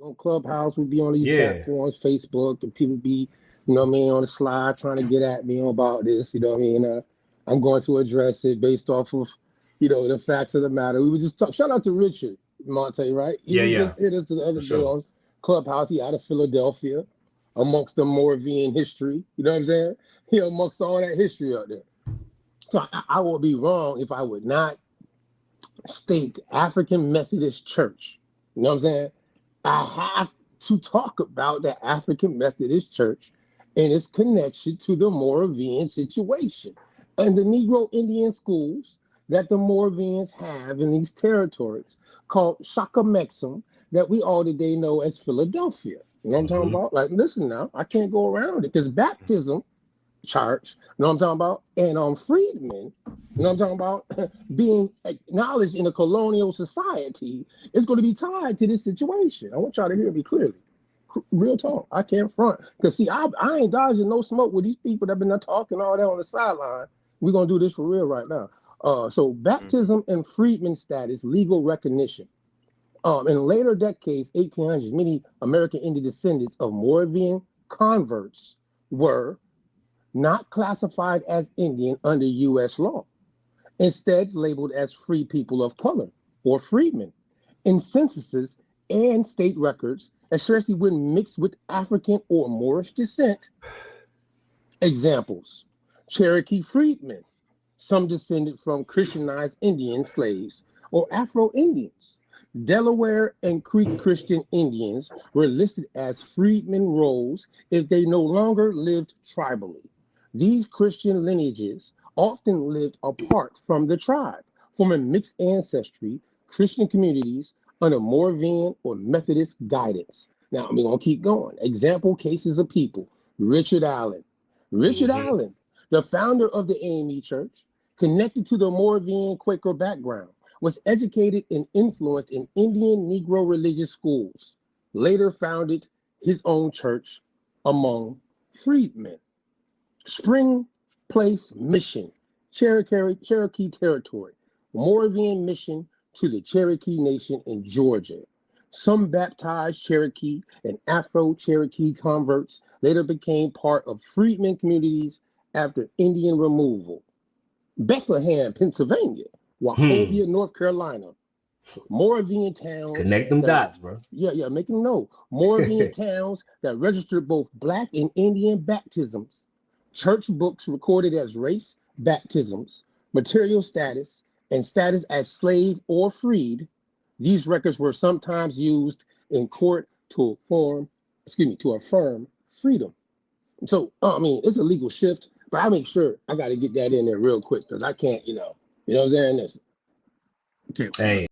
on Clubhouse, we be on these Yeah. platforms, Facebook, and people be, you know what I mean, on the slide trying to get at me about this, you know what I mean? I'm going to address it based off of, you know, the facts of the matter. We were just talking, shout out to Richard Monte, right? He just hit us the other day on Clubhouse. He out of Philadelphia, amongst the Moravian history, you know what I'm saying? He amongst all that history out there. So I would be wrong if I would not state African Methodist Church. You know what I'm saying? I have to talk about the African Methodist Church and its connection to the Moravian situation and the Negro Indian schools that the Moravians have in these territories called Shakamexum that we all today know as Philadelphia. You know what I'm talking about? Like, listen now, I can't go around it because baptism charge, you know what I'm talking about? And freedmen, you know what I'm talking about? Being acknowledged in a colonial society is going to be tied to this situation. I want y'all to hear me clearly. Real talk. I can't front. Because see, I ain't dodging no smoke with these people that been talking all that on the sideline. We're going to do this for real right now. So baptism and freedmen status, legal recognition. In later decades, 1800s, many American Indian descendants of Moravian converts were not classified as Indian under U.S. law, instead labeled as free people of color or freedmen in censuses and state records, especially when mixed with African or Moorish descent. Examples: Cherokee freedmen, some descended from Christianized Indian slaves, or Afro-Indians. Delaware and Creek Christian Indians were listed as freedmen rolls if they no longer lived tribally. These Christian lineages often lived apart from the tribe, forming mixed ancestry Christian communities under Moravian or Methodist guidance. Now, we're going to keep going. Example cases of people: Richard Allen. Richard Allen, the founder of the AME Church, connected to the Moravian Quaker background, was educated and influenced in Indian Negro religious schools, later founded his own church among freedmen. Spring Place Mission, Cherokee Territory, Moravian mission to the Cherokee Nation in Georgia. Some baptized Cherokee and Afro-Cherokee converts later became part of freedmen communities after Indian removal. Bethlehem, Pennsylvania, Wachovia, North Carolina, Moravian towns. Connect them dots, bro. Yeah, make them know. Moravian towns that registered both Black and Indian baptisms. Church books recorded as race baptisms, material status, and status as slave or freed. These records were sometimes used in court to affirm freedom. So, I mean, it's a legal shift, but I make sure I got to get that in there real quick because I can't, you know what I'm saying? Okay. Hey.